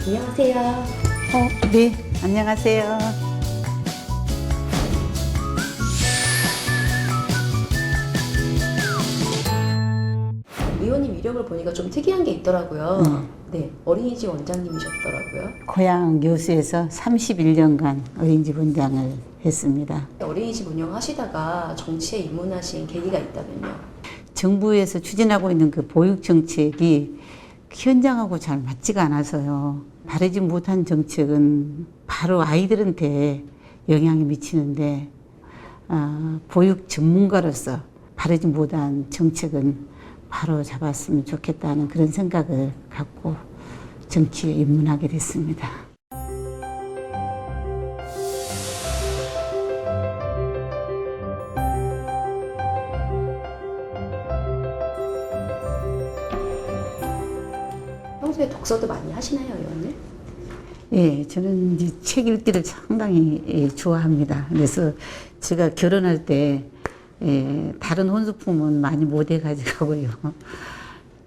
안녕하세요. 네, 안녕하세요. 의원님 이력을 보니까 좀 특이한 게 있더라고요. 네, 어린이집 원장님이셨더라고요. 고향 여수에서 31년간 어린이집 원장을 했습니다. 어린이집 운영하시다가 정치에 입문하신 계기가 있다면요. 정부에서 추진하고 있는 그 보육 정책이 현장하고 잘 맞지가 않아서요. 바르지 못한 정책은 바로 아이들한테 영향이 미치는데 보육 전문가로서 바르지 못한 정책은 바로 잡았으면 좋겠다는 그런 생각을 갖고 정치에 입문하게 됐습니다. 평소에 독서도 많이 하시나요, 의원님? 예, 저는 이제 책 읽기를 상당히 좋아합니다. 그래서 제가 결혼할 때 다른 혼수품은 많이 못 가져가고요.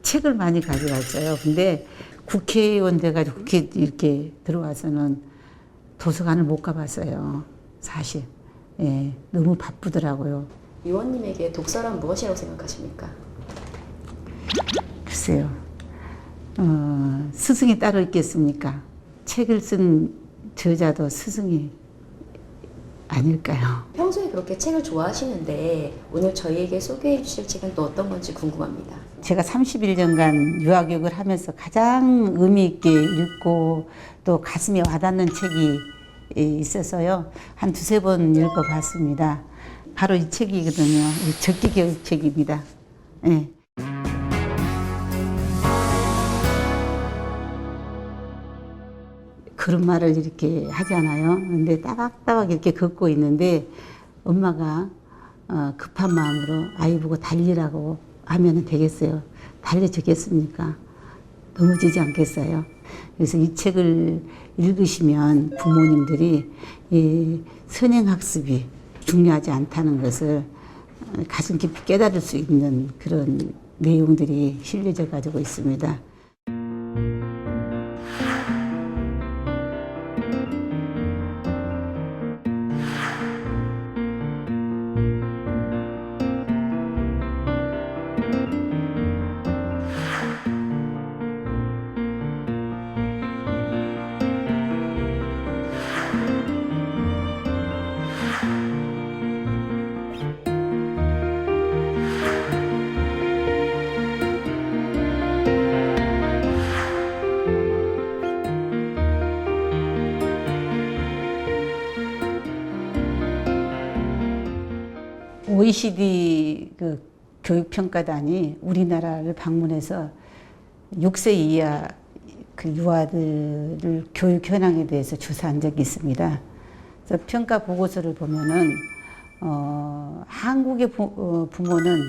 책을 많이 가져갔어요. 근데 국회의원 돼가지고 국회 이렇게 들어와서는 도서관을 못 가봤어요. 사실. 예, 너무 바쁘더라고요. 의원님에게 독서란 무엇이라고 생각하십니까? 글쎄요. 스승이 따로 있겠습니까? 책을 쓴 저자도 스승이 아닐까요? 평소에 그렇게 책을 좋아하시는데 오늘 저희에게 소개해 주실 책은 또 어떤 건지 궁금합니다. 제가 31년간 유아교육을 하면서 가장 의미 있게 읽고 또 가슴에 와닿는 책이 있어서요. 한 두세 번 읽어봤습니다. 바로 이 책이거든요. 이 적기교육책입니다. 네. 그런 말을 이렇게 하잖아요. 근데 따박따박 이렇게 걷고 있는데 엄마가 급한 마음으로 아이 보고 달리라고 하면 되겠어요. 달려주겠습니까? 넘어지지 않겠어요? 그래서 이 책을 읽으시면 부모님들이 이 선행학습이 중요하지 않다는 것을 가슴 깊이 깨달을 수 있는 그런 내용들이 실려져 가지고 있습니다. OECD 그 교육평가단이 우리나라를 방문해서 6세 이하 그 유아들을 교육 현황에 대해서 조사한 적이 있습니다. 그래서 평가 보고서를 보면은 한국의 부모는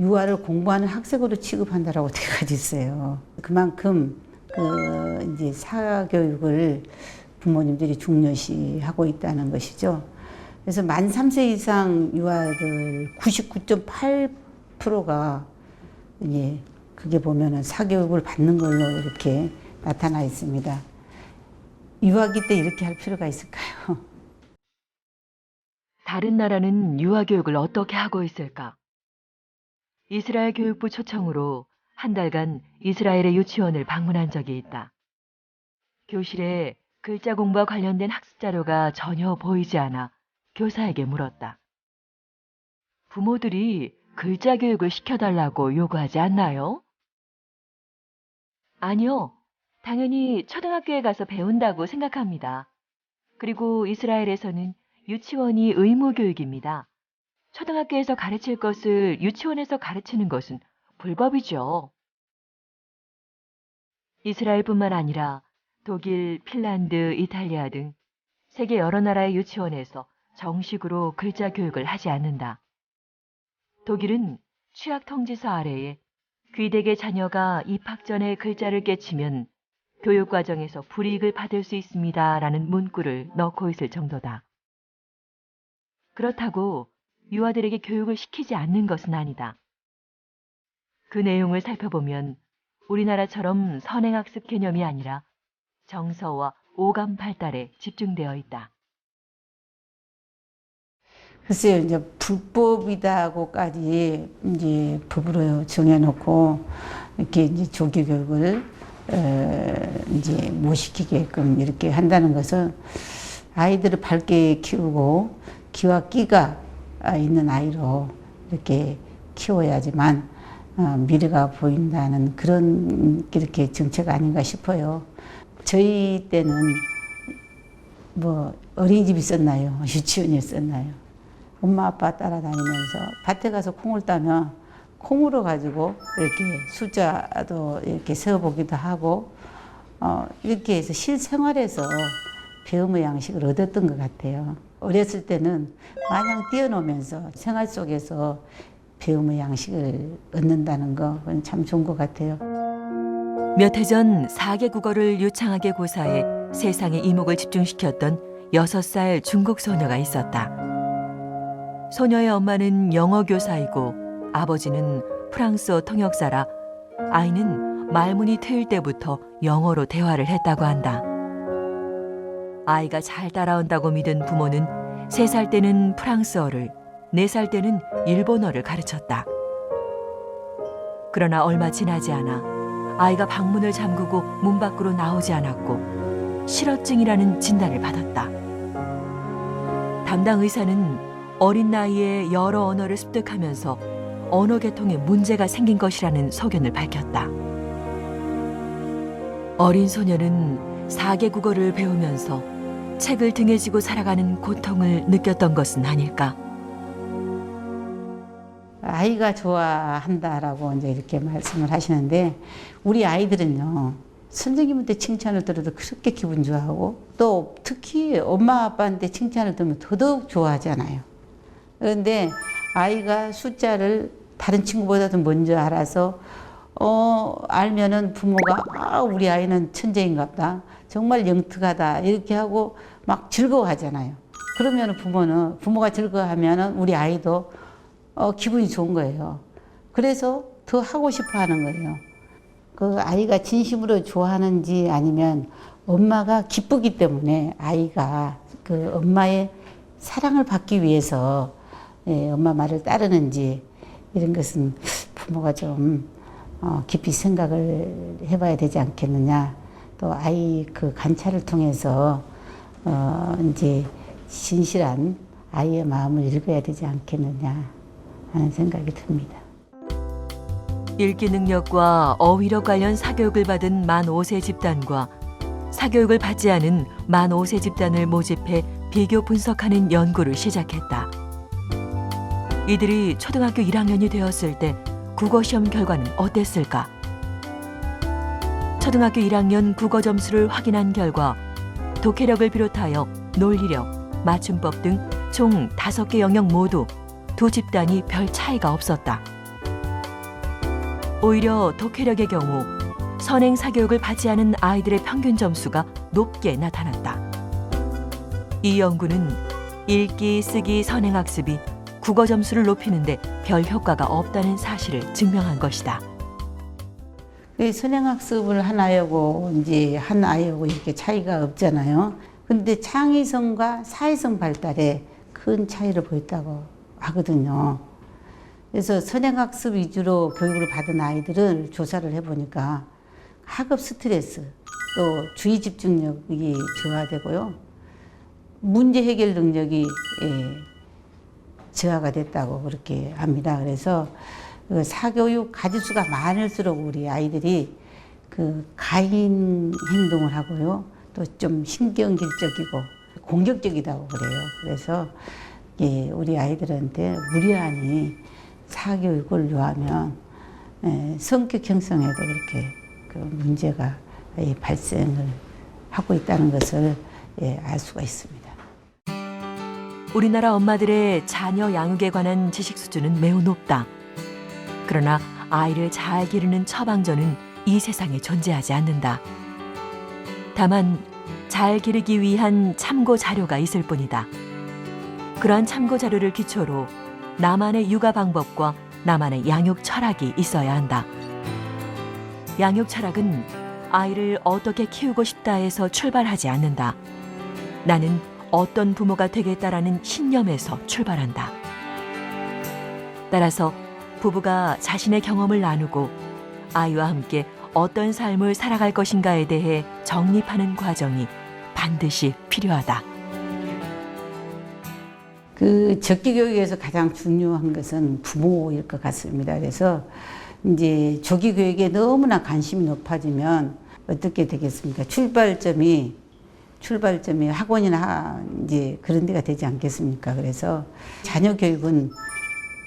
유아를 공부하는 학생으로 취급한다라고 되어 가지고 있어요. 그만큼 그 이제 사교육을 부모님들이 중요시하고 있다는 것이죠. 그래서 만 3세 이상 유아들 99.8%가 예, 그게 보면은 사교육을 받는 걸로 이렇게 나타나 있습니다. 유아기 때 이렇게 할 필요가 있을까요? 다른 나라는 유아교육을 어떻게 하고 있을까? 이스라엘 교육부 초청으로 한 달간 이스라엘의 유치원을 방문한 적이 있다. 교실에 글자 공부와 관련된 학습 자료가 전혀 보이지 않아 교사에게 물었다. 부모들이 글자 교육을 시켜달라고 요구하지 않나요? 아니요. 당연히 초등학교에 가서 배운다고 생각합니다. 그리고 이스라엘에서는 유치원이 의무 교육입니다. 초등학교에서 가르칠 것을 유치원에서 가르치는 것은 불법이죠. 이스라엘뿐만 아니라 독일, 핀란드, 이탈리아 등 세계 여러 나라의 유치원에서 정식으로 글자 교육을 하지 않는다. 독일은 취약 통지서 아래에 귀대의 자녀가 입학 전에 글자를 깨치면 교육 과정에서 불이익을 받을 수 있습니다라는 문구를 넣고 있을 정도다. 그렇다고 유아들에게 교육을 시키지 않는 것은 아니다. 그 내용을 살펴보면 우리나라처럼 선행학습 개념이 아니라 정서와 오감 발달에 집중되어 있다. 글쎄요, 이제 불법이다고까지 이제 법으로 정해놓고 이렇게 이제 조기 교육을 이제 못 시키게끔 이렇게 한다는 것은 아이들을 밝게 키우고 기와 끼가 있는 아이로 이렇게 키워야지만 미래가 보인다는 그런 이렇게 정책 아닌가 싶어요. 저희 때는 뭐 어린이집 있었나요? 유치원이 있었나요? 엄마 아빠 따라다니면서 밭에 가서 콩을 따면 콩으로 가지고 이렇게 숫자도 이렇게 세어보기도 하고 이렇게 해서 실생활에서 배움의 양식을 얻었던 것 같아요. 어렸을 때는 마냥 뛰어노면서 생활 속에서 배움의 양식을 얻는다는 거 그건 참 좋은 것 같아요. 몇 해 전 4개 국어를 유창하게 고사해 세상의 이목을 집중시켰던 6살 중국 소녀가 있었다. 소녀의 엄마는 영어 교사이고 아버지는 프랑스어 통역사라 아이는 말문이 트일 때부터 영어로 대화를 했다고 한다. 아이가 잘 따라온다고 믿은 부모는 3살 때는 프랑스어를, 4살 때는 일본어를 가르쳤다. 그러나 얼마 지나지 않아 아이가 방문을 잠그고 문 밖으로 나오지 않았고 실어증이라는 진단을 받았다. 담당 의사는 어린 나이에 여러 언어를 습득하면서 언어 계통에 문제가 생긴 것이라는 소견을 밝혔다. 어린 소녀는 4개 국어를 배우면서 책을 등에 지고 살아가는 고통을 느꼈던 것은 아닐까. 아이가 좋아한다라고 이제 이렇게 말씀을 하시는데 우리 아이들은요 선생님한테 칭찬을 들어도 그렇게 기분 좋아하고 또 특히 엄마 아빠한테 칭찬을 들으면 더더욱 좋아하잖아요. 그런데 아이가 숫자를 다른 친구보다도 먼저 알아서 알면은 부모가 우리 아이는 천재인가 보다 정말 영특하다 이렇게 하고 막 즐거워하잖아요. 그러면 부모가 즐거워하면은 우리 아이도 기분이 좋은 거예요. 그래서 더 하고 싶어 하는 거예요. 그 아이가 진심으로 좋아하는지 아니면 엄마가 기쁘기 때문에 아이가 그 엄마의 사랑을 받기 위해서 엄마 말을 따르는지 이런 것은 부모가 좀 깊이 생각을 해봐야 되지 않겠느냐. 또 아이 그 관찰을 통해서 이제 진실한 아이의 마음을 읽어야 되지 않겠느냐 하는 생각이 듭니다. 읽기 능력과 어휘력 관련 사교육을 받은 만 5세 집단과 사교육을 받지 않은 만 5세 집단을 모집해 비교 분석하는 연구를 시작했다. 이들이 초등학교 1학년이 되었을 때 국어시험 결과는 어땠을까? 초등학교 1학년 국어 점수를 확인한 결과 독해력을 비롯하여 논리력, 맞춤법 등 총 5개 영역 모두 두 집단이 별 차이가 없었다. 오히려 독해력의 경우 선행 사교육을 받지 않은 아이들의 평균 점수가 높게 나타났다. 이 연구는 읽기, 쓰기, 선행학습이 국어 점수를 높이는데 별 효과가 없다는 사실을 증명한 것이다. 선행학습을 한 아이하고 이제 한 아이하고 이렇게 차이가 없잖아요. 근데 창의성과 사회성 발달에 큰 차이를 보였다고 하거든요. 그래서 선행학습 위주로 교육을 받은 아이들을 조사를 해보니까 학업 스트레스, 또 주의 집중력이 저하되고요. 문제 해결 능력이 저하가 됐다고 그렇게 합니다. 그래서 그 사교육 가지수가 많을수록 우리 아이들이 그 가인 행동을 하고요. 또 좀 신경질적이고 공격적이다고 그래요. 그래서 우리 아이들한테 무리하니 사교육을 요하면 성격 형성에도 그렇게 그 문제가 발생을 하고 있다는 것을 알 수가 있습니다. 우리나라 엄마들의 자녀 양육에 관한 지식 수준은 매우 높다. 그러나 아이를 잘 기르는 처방전은 이 세상에 존재하지 않는다. 다만 잘 기르기 위한 참고 자료가 있을 뿐이다. 그러한 참고 자료를 기초로 나만의 육아 방법과 나만의 양육 철학이 있어야 한다. 양육 철학은 아이를 어떻게 키우고 싶다 해서 출발하지 않는다. 나는 어떤 부모가 되겠다라는 신념에서 출발한다. 따라서 부부가 자신의 경험을 나누고 아이와 함께 어떤 삶을 살아갈 것인가에 대해 정립하는 과정이 반드시 필요하다. 그 적기 교육에서 가장 중요한 것은 부모일 것 같습니다. 그래서 이제 조기 교육에 너무나 관심이 높아지면 어떻게 되겠습니까? 출발점이 학원이나 이제 그런 데가 되지 않겠습니까? 그래서 자녀 교육은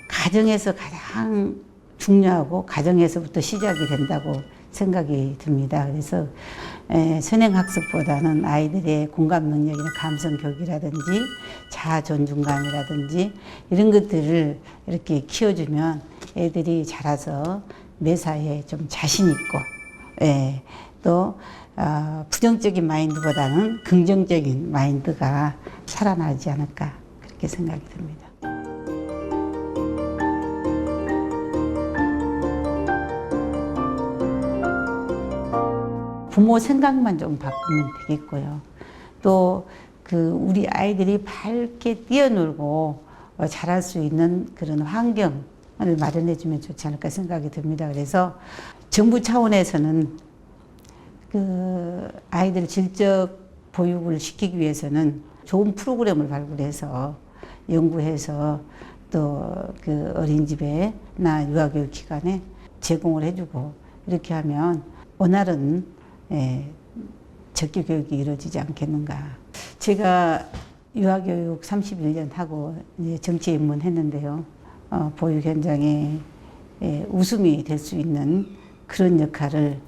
가정에서 가장 중요하고 가정에서부터 시작이 된다고 생각이 듭니다. 그래서 선행학습보다는 아이들의 공감 능력이나 감성 교육이라든지 자아 존중감이라든지 이런 것들을 이렇게 키워주면 애들이 자라서 매사에 좀 자신 있고 또 부정적인 마인드보다는 긍정적인 마인드가 살아나지 않을까 그렇게 생각이 듭니다. 부모 생각만 좀 바꾸면 되겠고요. 또 그 우리 아이들이 밝게 뛰어놀고 자랄 수 있는 그런 환경을 마련해주면 좋지 않을까 생각이 듭니다. 그래서 정부 차원에서는 그 아이들 질적 보육을 시키기 위해서는 좋은 프로그램을 발굴해서 연구해서 또 그 어린이집에나 유아교육 기관에 제공을 해주고 이렇게 하면 원활한 적기 교육이 이루어지지 않겠는가. 제가 유아교육 31년 하고 이제 정치에 입문했는데요. 보육 현장에 웃음이 될 수 있는 그런 역할을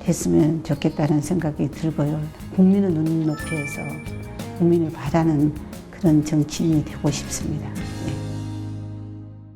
했으면 좋겠다는 생각이 들고요. 국민의 눈높이에서 국민을 바라는 그런 정치인이 되고 싶습니다.